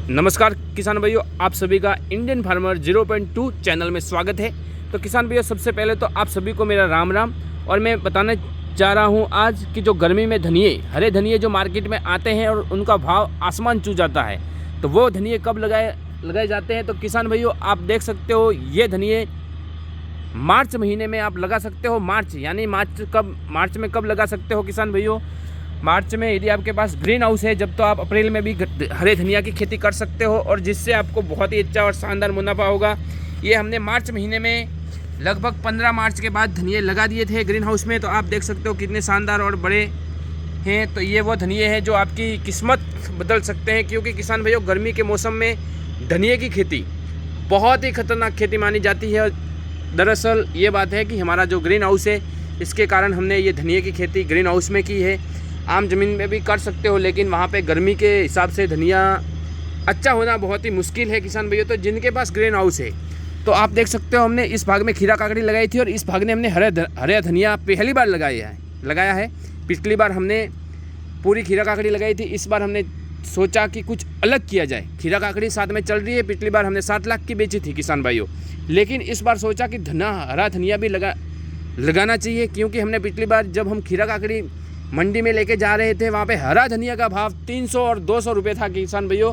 नमस्कार किसान भाइयों, आप सभी का इंडियन फार्मर 0.2 चैनल में स्वागत है। तो किसान भाइयों, सबसे पहले तो आप सभी को मेरा राम राम। और मैं बताना चाह रहा हूं आज कि जो गर्मी में धनिए, हरे धनिए जो मार्केट में आते हैं और उनका भाव आसमान छू जाता है, तो वो धनिए कब लगाए जाते हैं। तो किसान भाइयों, आप देख सकते हो ये धनिए मार्च महीने में आप लगा सकते हो। मार्च में कब लगा सकते हो किसान भाइयों? मार्च में यदि आपके पास ग्रीन हाउस है जब, तो आप अप्रैल में भी हरे धनिया की खेती कर सकते हो और जिससे आपको बहुत ही अच्छा और शानदार मुनाफा होगा। ये हमने मार्च महीने में लगभग 15 मार्च के बाद धनिए लगा दिए थे ग्रीन हाउस में। तो आप देख सकते हो कितने शानदार और बड़े हैं। तो ये वो धनिए हैं जो आपकी किस्मत बदल सकते हैं, क्योंकि किसान भाइयों गर्मी के मौसम में धनिए की खेती बहुत ही खतरनाक खेती मानी जाती है। दरअसल ये बात है कि हमारा जो ग्रीन हाउस है, इसके कारण हमने ये धनिए की खेती ग्रीन हाउस में की है। आम ज़मीन में भी कर सकते हो, लेकिन वहाँ पे गर्मी के हिसाब से धनिया अच्छा होना बहुत ही मुश्किल है किसान भैया। तो जिनके पास ग्रीन हाउस है, तो आप देख सकते हो हमने इस भाग में खीरा काकड़ी लगाई थी और इस भाग में हमने हरे धनिया पहली बार लगाया है। पिछली बार हमने पूरी खीरा काकड़ी लगाई थी। इस बार हमने सोचा कि कुछ अलग किया जाए। खीरा काकड़ी साथ में चल रही है। पिछली बार हमने 7 लाख की बेची थी किसान भाइयों, लेकिन इस बार सोचा कि हरा धनिया भी लगाना चाहिए, क्योंकि हमने पिछली बार जब हम खीरा काकड़ी मंडी में लेके जा रहे थे, वहाँ पे हरा धनिया का भाव 300 और 200 रुपये था किसान भैया।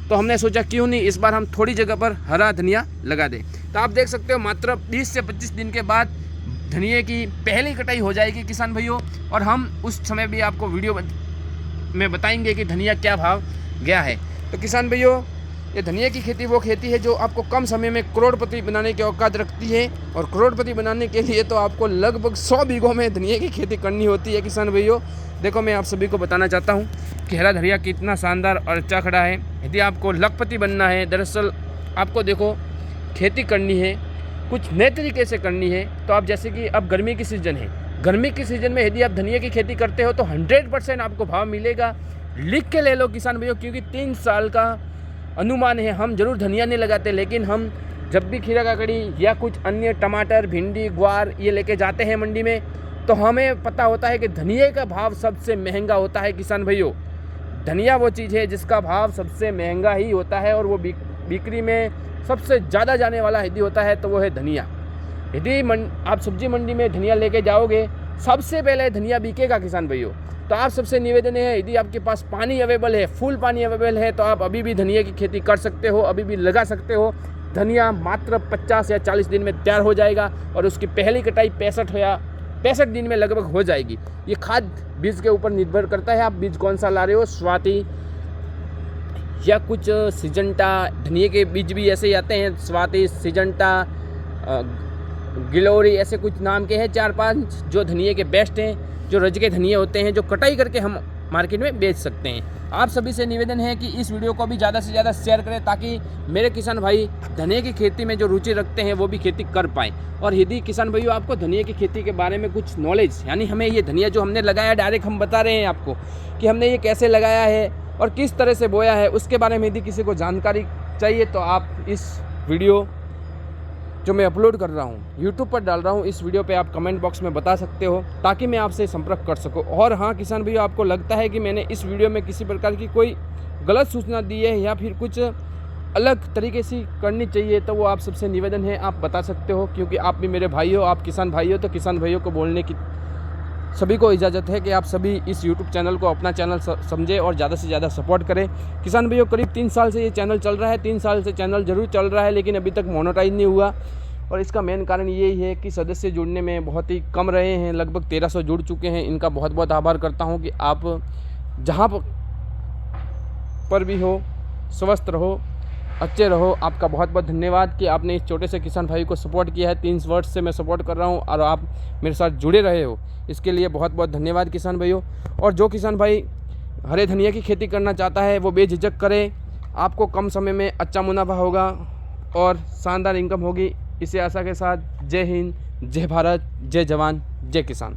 तो हमने सोचा क्यों नहीं इस बार हम थोड़ी जगह पर हरा धनिया लगा दें। तो आप देख सकते हो मात्र 20 से 25 दिन के बाद धनिए की पहली कटाई हो जाएगी किसान भैया, और हम उस समय भी आपको वीडियो में बताएंगे कि धनिया क्या भाव गया है। तो किसान भैया, ये धनिया की खेती वो खेती है जो आपको कम समय में करोड़पति बनाने की औकात रखती है। और करोड़पति बनाने के लिए तो आपको लगभग 100 बीघों में धनिया की खेती करनी होती है किसान भाइयों। देखो, मैं आप सभी को बताना चाहता हूँ कि हरा धनिया कितना शानदार और अच्छा खड़ा है। यदि आपको लखपति बनना है, दरअसल आपको देखो खेती करनी है, कुछ नए तरीके से करनी है। तो आप जैसे कि अब गर्मी की सीज़न है, गर्मी की सीज़न में यदि आप धनिया की खेती करते हो तो 100% आपको भाव मिलेगा। लिख के ले लो किसान भैया, क्योंकि 3 साल का अनुमान है। हम जरूर धनिया नहीं लगाते, लेकिन हम जब भी खीरा काकड़ी या कुछ अन्य टमाटर, भिंडी, ग्वार ये लेके जाते हैं मंडी में, तो हमें पता होता है कि धनिया का भाव सबसे महंगा होता है किसान भाइयों। धनिया वो चीज़ है जिसका भाव सबसे महंगा ही होता है, और वो बिक्री में सबसे ज़्यादा जाने वाला यदि होता है तो वो है धनिया। यदि आप सब्जी मंडी में धनिया लेके जाओगे, सबसे पहले धनिया बिकेगा किसान भाइयों। तो आप सबसे निवेदन है, यदि आपके पास पानी अवेलेबल है, फुल पानी अवेलेबल है, तो आप अभी भी धनिया की खेती कर सकते हो, अभी भी लगा सकते हो। धनिया मात्र 50 या 40 दिन में तैयार हो जाएगा और उसकी पहली कटाई 65 दिन में लगभग हो जाएगी। ये खाद बीज के ऊपर निर्भर करता है, आप बीज कौन सा ला रहे हो, स्वाति या कुछ सिजंटा। धनिया के बीज भी ऐसे ही आते हैं, स्वाति, सिजंटा, गिलोरी, ऐसे कुछ नाम के हैं 4-5 जो धनिया के बेस्ट हैं, जो रज के धनिए होते हैं, जो कटाई करके हम मार्केट में बेच सकते हैं। आप सभी से निवेदन है कि इस वीडियो को भी ज़्यादा से ज़्यादा शेयर करें, ताकि मेरे किसान भाई धनिया की खेती में जो रुचि रखते हैं वो भी खेती कर पाएँ। और यदि किसान भाइयों आपको धनिया की खेती के बारे में कुछ नॉलेज, यानी हमें ये धनिया जो हमने लगाया डायरेक्ट हम बता रहे हैं आपको कि हमने ये कैसे लगाया है और किस तरह से बोया है, उसके बारे में यदि किसी को जानकारी चाहिए तो आप इस वीडियो जो मैं अपलोड कर रहा हूँ, यूट्यूब पर डाल रहा हूँ, इस वीडियो पे आप कमेंट बॉक्स में बता सकते हो, ताकि मैं आपसे संपर्क कर सकूँ। और हाँ किसान भैया, आपको लगता है कि मैंने इस वीडियो में किसी प्रकार की कोई गलत सूचना दी है या फिर कुछ अलग तरीके से करनी चाहिए, तो वो आप सबसे निवेदन है, आप बता सकते हो, क्योंकि आप भी मेरे भाई हो, आप किसान भाई हो। तो किसान भाइयों को बोलने की सभी को इजाज़त है कि आप सभी इस यूट्यूब चैनल को अपना चैनल समझें और ज़्यादा से ज़्यादा सपोर्ट करें। किसान भाइयों, करीब 3 साल से ये चैनल चल रहा है। 3 साल से चैनल जरूर चल रहा है, लेकिन अभी तक मोनेटाइज नहीं हुआ, और इसका मेन कारण यही है कि सदस्य जुड़ने में बहुत ही कम रहे हैं। लगभग 1300 जुड़ चुके हैं। इनका बहुत बहुत आभार करता हूँ कि आप जहाँ पर भी हो स्वस्थ रहो, अच्छे रहो। आपका बहुत बहुत धन्यवाद कि आपने इस छोटे से किसान भाई को सपोर्ट किया है। 3 वर्ष से मैं सपोर्ट कर रहा हूँ और आप मेरे साथ जुड़े रहे हो, इसके लिए बहुत बहुत धन्यवाद किसान भाइयों। और जो किसान भाई हरे धनिया की खेती करना चाहता है वो बेझिझक करे, आपको कम समय में अच्छा मुनाफा होगा और शानदार इनकम होगी। इसी आशा के साथ जय हिंद, जय भारत, जय जवान, जय किसान।